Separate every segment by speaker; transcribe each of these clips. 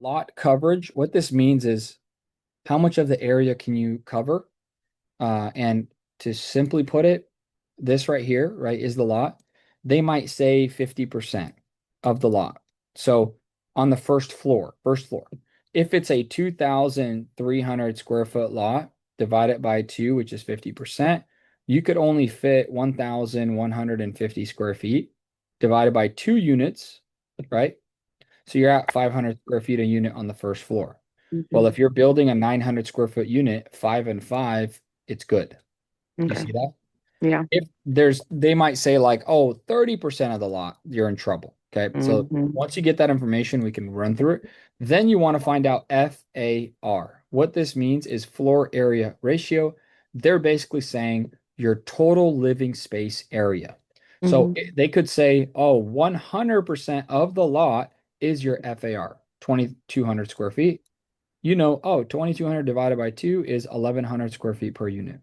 Speaker 1: Lot coverage, what this means is how much of the area can you cover? And to simply put it, this right here, right, is the lot. They might say 50% of the lot. So on the first floor, if it's a 2,300 square foot lot, divide it by two, which is 50%, you could only fit 1,150 square feet divided by two units, right? So you're at 500 square feet a unit on the first floor. Well,
Speaker 2: Mhm.
Speaker 1: if you're building a 900 square foot unit, five and five, it's good. You
Speaker 2: Okay.
Speaker 1: see that?
Speaker 2: Yeah.
Speaker 1: If they might say like, oh, 30% of the lot, you're in trouble. Okay. So
Speaker 2: Hmm.
Speaker 1: once you get that information, we can run through it. Then you want to find out FAR. What this means is floor area ratio. They're basically saying your total living space area. So
Speaker 2: Hmm.
Speaker 1: they could say, oh, 100% of the lot is your FAR, 2,200 square feet. You know, oh, 2,200 divided by two is 1,100 square feet per unit.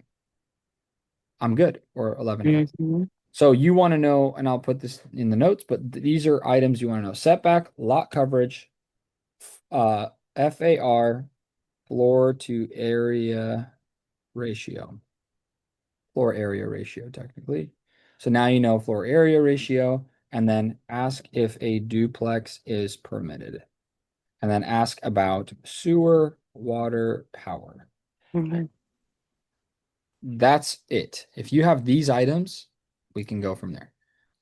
Speaker 1: I'm good, or 1,100.
Speaker 2: Hmm.
Speaker 1: So you want to know, and I'll put this in the notes, but these are items you want to know: setback, lot coverage, uh, FAR, floor to area ratio, floor area ratio, technically. So now you know floor area ratio, and then ask if a duplex is permitted, and then ask about sewer, water, power.
Speaker 2: Okay.
Speaker 1: That's it. If you have these items, we can go from there.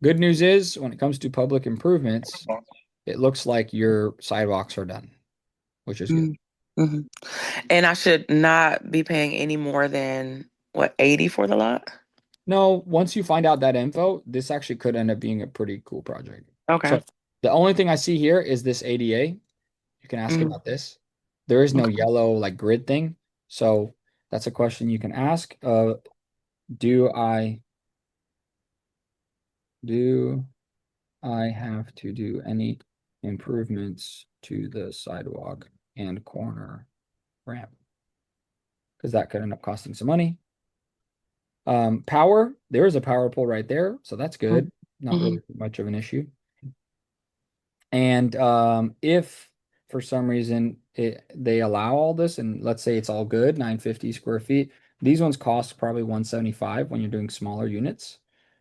Speaker 1: Good news is, when it comes to public improvements, it looks like your sidewalks are done, which is good.
Speaker 2: Mm-hmm. And I should not be paying any more than what, 80 for the lot?
Speaker 1: No, once you find out that info, this actually could end up being a pretty cool project.
Speaker 2: Okay.
Speaker 1: So the only thing I see here is this ADA. You can ask
Speaker 2: Mm-hmm.
Speaker 1: about this. There is no
Speaker 2: Okay.
Speaker 1: yellow like grid thing. So that's a question you can ask. Do I do I have to do any improvements to the sidewalk and corner ramp? Because that could end up costing some money. Power, there is a power pole right there, so that's good. Not
Speaker 2: Mm-hmm.
Speaker 1: really much of an issue. And if for some reason they allow all this, and let's say it's all good, 950 square feet, these ones cost probably 175 when you're doing smaller units.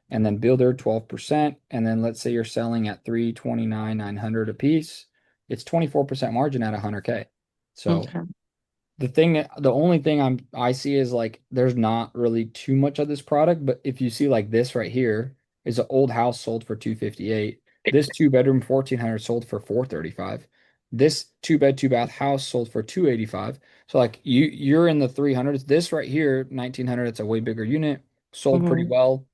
Speaker 1: And then builder 12%. And then let's say you're selling at 329, 900 a piece. It's 24% margin at 100K. So
Speaker 2: Okay.
Speaker 1: the only thing I see is like there's not really too much of this product, but if you see like this right here is an old house sold for 258. This two bedroom 1,400 sold for 435. This two bed two bath house sold for 285. So like you're in the 300s. This right here 1,900, it's a way bigger unit, sold pretty
Speaker 2: Mm-hmm.
Speaker 1: well.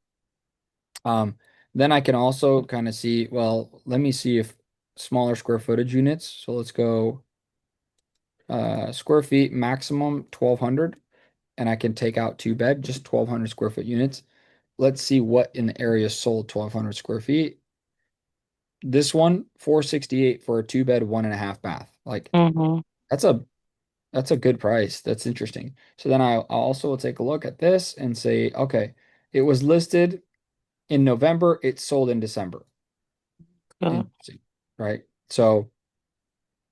Speaker 1: Um, then I can also kind of see, well, let me see if smaller square footage units. So let's go square feet maximum 1,200, and I can take out two bed, just 1,200 square foot units. Let's see what in the area sold 1,200 square feet. This one, 468 for a two bed, one and a half bath. Like
Speaker 2: Mm-hmm.
Speaker 1: that's a that's a good price. That's interesting. So then I also will take a look at this and say, okay, it was listed in November, it sold in December.
Speaker 2: Good.
Speaker 1: Interesting, right? So,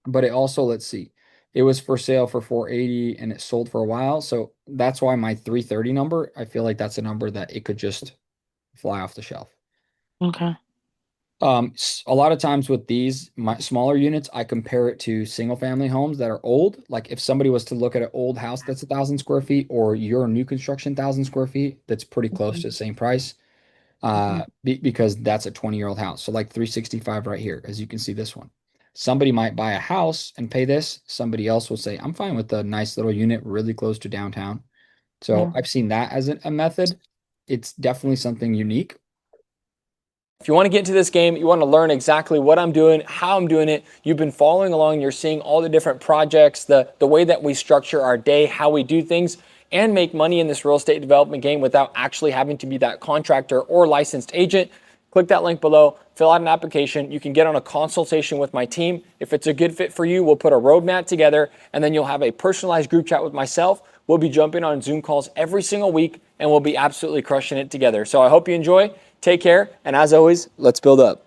Speaker 1: but it also, let's see, it was for sale for 480 and it sold for a while. So that's why my 330 number, I feel like that's a number that it could just fly off the shelf.
Speaker 2: Okay.
Speaker 1: A lot of times with these my smaller units, I compare it to single family homes that are old. Like if somebody was to look at an old house that's 1,000 square feet, or your new construction 1,000 square feet, that's pretty close to the same price.
Speaker 2: Mm-hmm.
Speaker 1: Because that's a 20-year-old house. So like 365 right here, as you can see this one. Somebody might buy a house and pay this. Somebody else will say, I'm fine with a nice little unit really close to downtown. So
Speaker 2: Yeah.
Speaker 1: I've seen that as a method. It's definitely something unique. If you want to get into this game, you want to learn exactly what I'm doing, how I'm doing it. You've been following along, you're seeing all the different projects, the way that we structure our day, how we do things, and make money in this real estate development game without actually having to be that contractor or licensed agent. Click that link below, fill out an application. You can get on a consultation with my team. If it's a good fit for you, we'll put a roadmap together, and then you'll have a personalized group chat with myself. We'll be jumping on Zoom calls every single week, and we'll be absolutely crushing it together. So I hope you enjoy. Take care, and as always, let's build up.